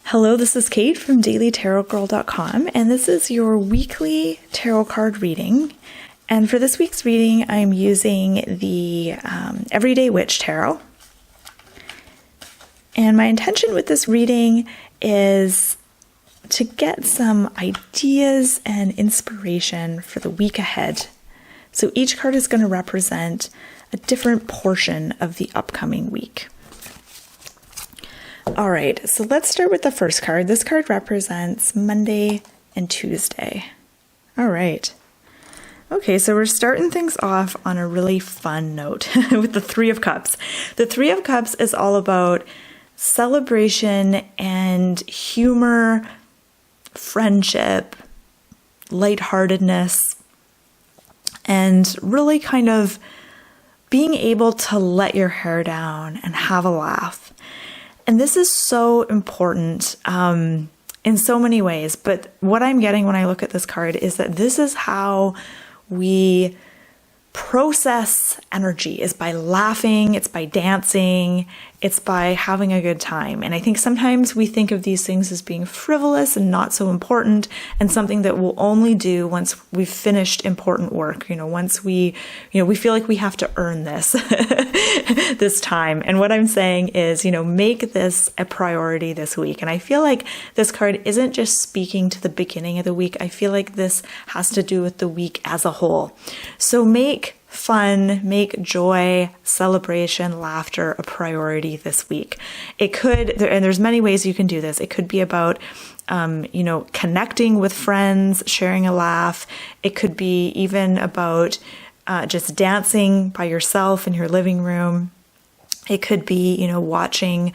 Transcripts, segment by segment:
Hello, this is Kate from dailytarotgirl.com, and this is your weekly tarot card reading. And for this week's reading, I'm using the Everyday Witch Tarot. And my intention with this reading is to get some ideas and inspiration for the week ahead. So each card is going to represent a different portion of the upcoming week. All right, so let's start with the first card. This card represents Monday and Tuesday. All right. Okay, so we're starting things off on a really fun note with the Three of Cups. The Three of Cups is all about celebration and humor, friendship, lightheartedness, and really kind of being able to let your hair down and have a laugh. And this is so important in so many ways. But what I'm getting when I look at this card is that this is how we process energy, is by laughing, it's by dancing, it's by having a good time. And I think sometimes we think of these things as being frivolous and not so important, and something that we'll only do once we've finished important work. Once we feel like we have to earn this, this time. And what I'm saying is, make this a priority this week. And I feel like this card isn't just speaking to the beginning of the week. I feel like this has to do with the week as a whole. So make fun, make joy, celebration, laughter a priority this week. It could, and there's many ways you can do this. It could be about, connecting with friends, sharing a laugh. It could be even about just dancing by yourself in your living room. It could be, watching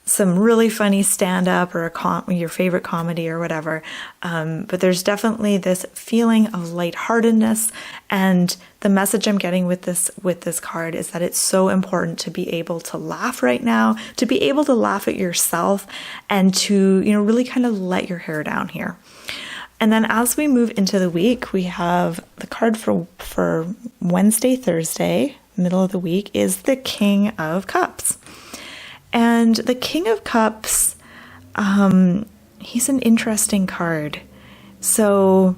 some really funny stand-up or your favorite comedy or whatever. But there's definitely this feeling of lightheartedness, and the message I'm getting with this card is that it's so important to be able to laugh right now, to be able to laugh at yourself, and to really kind of let your hair down here. And then as we move into the week, we have the card for Wednesday, Thursday, middle of the week, is the King of Cups. And the King of Cups, he's an interesting card. So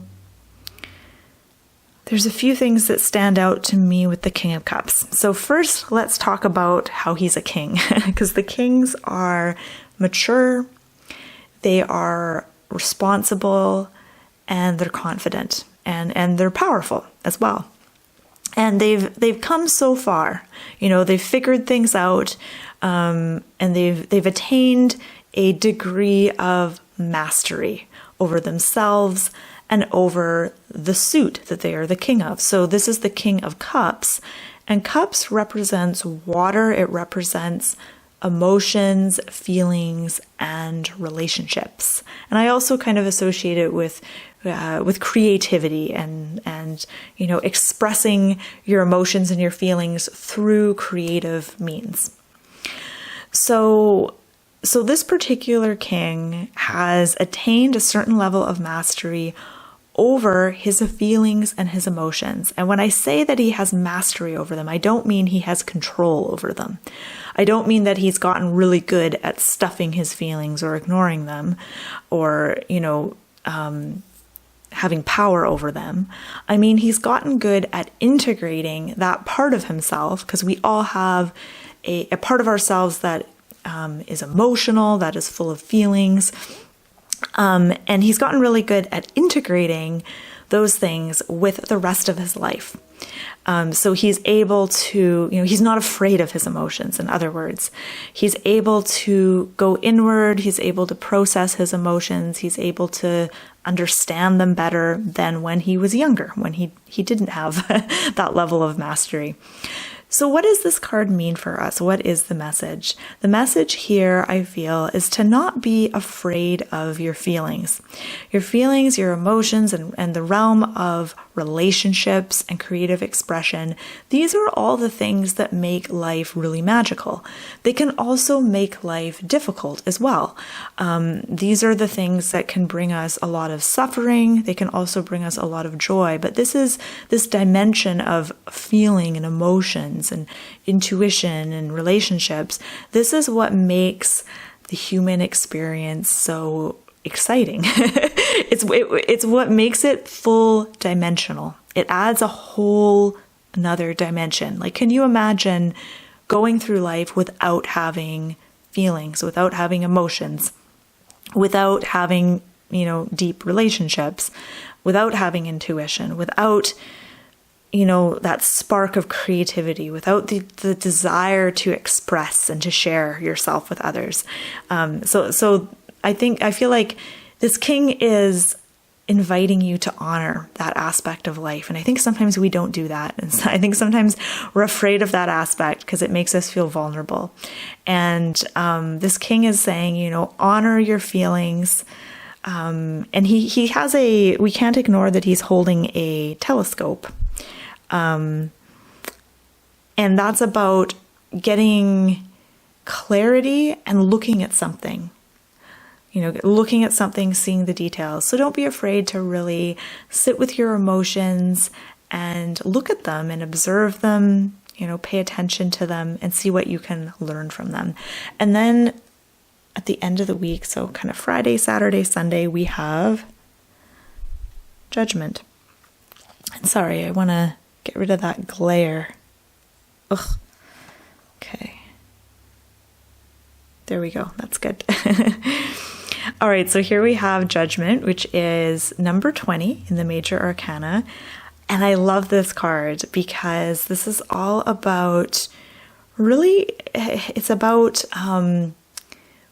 there's a few things that stand out to me with the King of Cups. So first, let's talk about how he's a king, because the kings are mature, they are responsible, and they're confident, and they're powerful as well. And they've come so far. They've figured things out, and they've attained a degree of mastery over themselves and over the suit that they are the king of. So this is the King of Cups, and cups represents water. It represents emotions, feelings, and relationships. And I also kind of associate it with creativity and expressing your emotions and your feelings through creative means. So this particular king has attained a certain level of mastery over his feelings and his emotions. And when I say that he has mastery over them, I don't mean he has control over them. I don't mean that he's gotten really good at stuffing his feelings or ignoring them, or, having power over them. I mean, he's gotten good at integrating that part of himself, because we all have a part of ourselves that is emotional, that is full of feelings. And he's gotten really good at integrating those things with the rest of his life. So he's able to, he's not afraid of his emotions. In other words, he's able to go inward. He's able to process his emotions. He's able to understand them better than when he was younger, when he didn't have that level of mastery. So what does this card mean for us? What is the message? The message here, I feel, is to not be afraid of your feelings. Your feelings, your emotions, and the realm of relationships and creative expression, these are all the things that make life really magical. They can also make life difficult as well. These are the things that can bring us a lot of suffering. They can also bring us a lot of joy. But this is this dimension of feeling and emotions and intuition and relationships. This is what makes the human experience so exciting. It's what makes it full dimensional. It adds a whole another dimension. Like, can you imagine going through life without having feelings, without having emotions, without having, deep relationships, without having intuition, without, that spark of creativity, without the desire to express and to share yourself with others. So I feel like this king is inviting you to honor that aspect of life. And I think sometimes we don't do that. And so I think sometimes we're afraid of that aspect because it makes us feel vulnerable. And this king is saying, honor your feelings. And he has we can't ignore that he's holding a telescope. And that's about getting clarity and looking at something. Looking at something, seeing the details. So don't be afraid to really sit with your emotions and look at them and observe them, pay attention to them and see what you can learn from them. And then at the end of the week, so kind of Friday, Saturday, Sunday, we have judgment. And sorry, I want to get rid of that glare. Ugh. Okay. There we go. That's good. All right, so here we have Judgment, which is number 20 in the Major Arcana. And I love this card because this is all about, really, it's about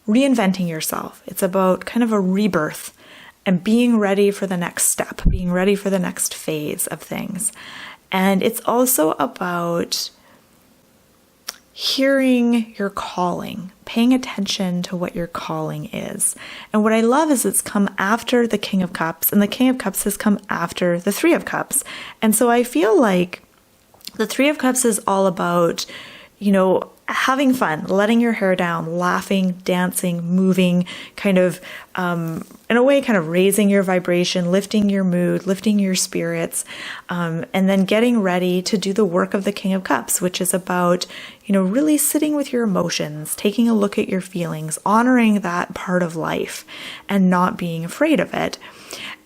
reinventing yourself. It's about kind of a rebirth and being ready for the next step, being ready for the next phase of things. And it's also about hearing your calling, paying attention to what your calling is. And what I love is it's come after the King of Cups, and the King of Cups has come after the Three of Cups. And so I feel like the Three of Cups is all about, having fun, letting your hair down, laughing, dancing, moving, kind of, in a way, kind of raising your vibration, lifting your mood, lifting your spirits, and then getting ready to do the work of the King of Cups, which is about, really sitting with your emotions, taking a look at your feelings, honoring that part of life and not being afraid of it.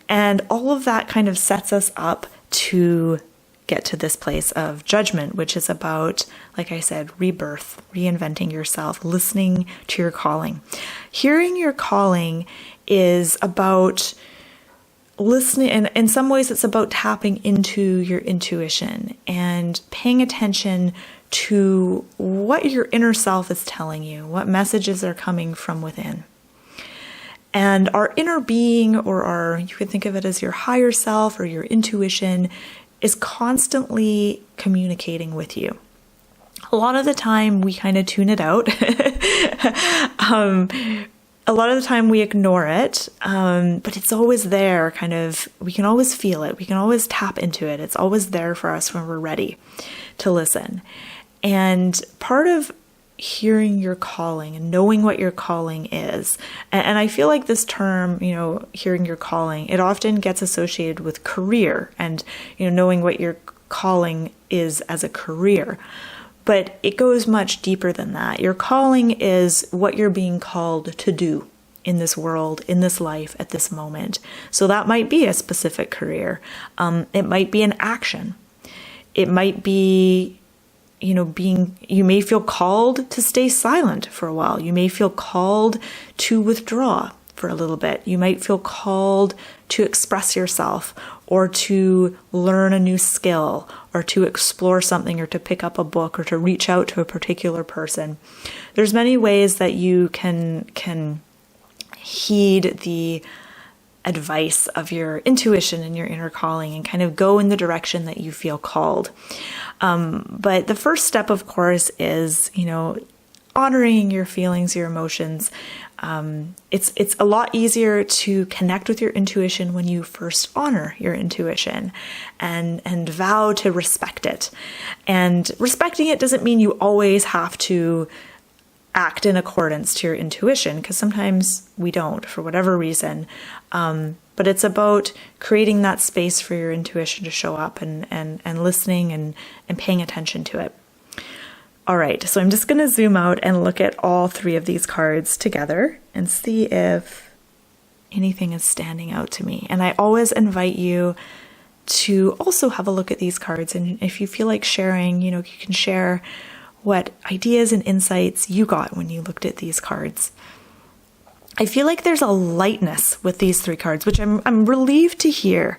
And all of that kind of sets us up to get to this place of judgment, which is about, like I said, rebirth, reinventing yourself, listening to your calling. Hearing your calling is about listening, and in some ways it's about tapping into your intuition and paying attention to what your inner self is telling you, what messages are coming from within. And our inner being, or you could think of it as your higher self or your intuition, is constantly communicating with you. A lot of the time we kind of tune it out. A lot of the time we ignore it, but it's always there, kind of, we can always feel it. We can always tap into it. It's always there for us when we're ready to listen. And part of hearing your calling and knowing what your calling is. And I feel like this term, hearing your calling, it often gets associated with career and, knowing what your calling is as a career. But it goes much deeper than that. Your calling is what you're being called to do in this world, in this life, at this moment. So that might be a specific career. It might be an action. It might be you may feel called to stay silent for a while. You may feel called to withdraw for a little bit. You might feel called to express yourself or to learn a new skill or to explore something or to pick up a book or to reach out to a particular person. There's many ways that you can heed the advice of your intuition and your inner calling and kind of go in the direction that you feel called. But the first step, of course, is, honoring your feelings, your emotions. It's a lot easier to connect with your intuition when you first honor your intuition and vow to respect it. And respecting it doesn't mean you always have to act in accordance to your intuition, because sometimes we don't for whatever reason. But it's about creating that space for your intuition to show up and listening and paying attention to it. All right, so I'm just going to zoom out and look at all three of these cards together and see if anything is standing out to me. And I always invite you to also have a look at these cards. And if you feel like sharing, you can share what ideas and insights you got when you looked at these cards. I feel like there's a lightness with these three cards, which I'm relieved to hear.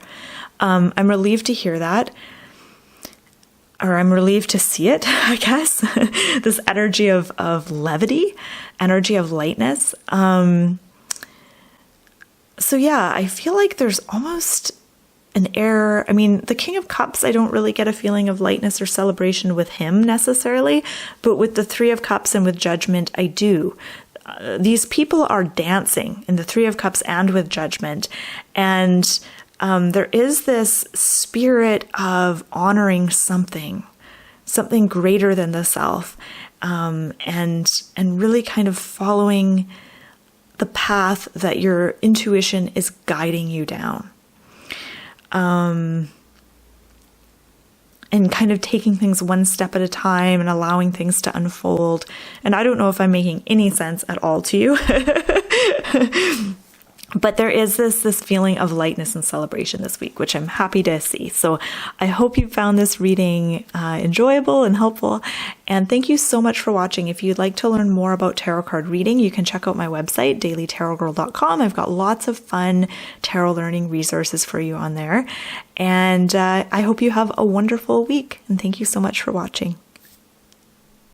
I'm relieved to hear that. Or I'm relieved to see it, I guess. This energy of levity, energy of lightness. So yeah, I feel like there's almost an air. I mean, the King of Cups, I don't really get a feeling of lightness or celebration with him necessarily, but with the Three of Cups and with Judgment, I do. These people are dancing in the Three of Cups and with Judgment. And there is this spirit of honoring something greater than the self, and really kind of following the path that your intuition is guiding you down. And kind of taking things one step at a time and allowing things to unfold. And I don't know if I'm making any sense at all to you. But there is this feeling of lightness and celebration this week, which I'm happy to see. So I hope you found this reading enjoyable and helpful. And thank you so much for watching. If you'd like to learn more about tarot card reading, you can check out my website, dailytarotgirl.com. I've got lots of fun tarot learning resources for you on there. And I hope you have a wonderful week. And thank you so much for watching.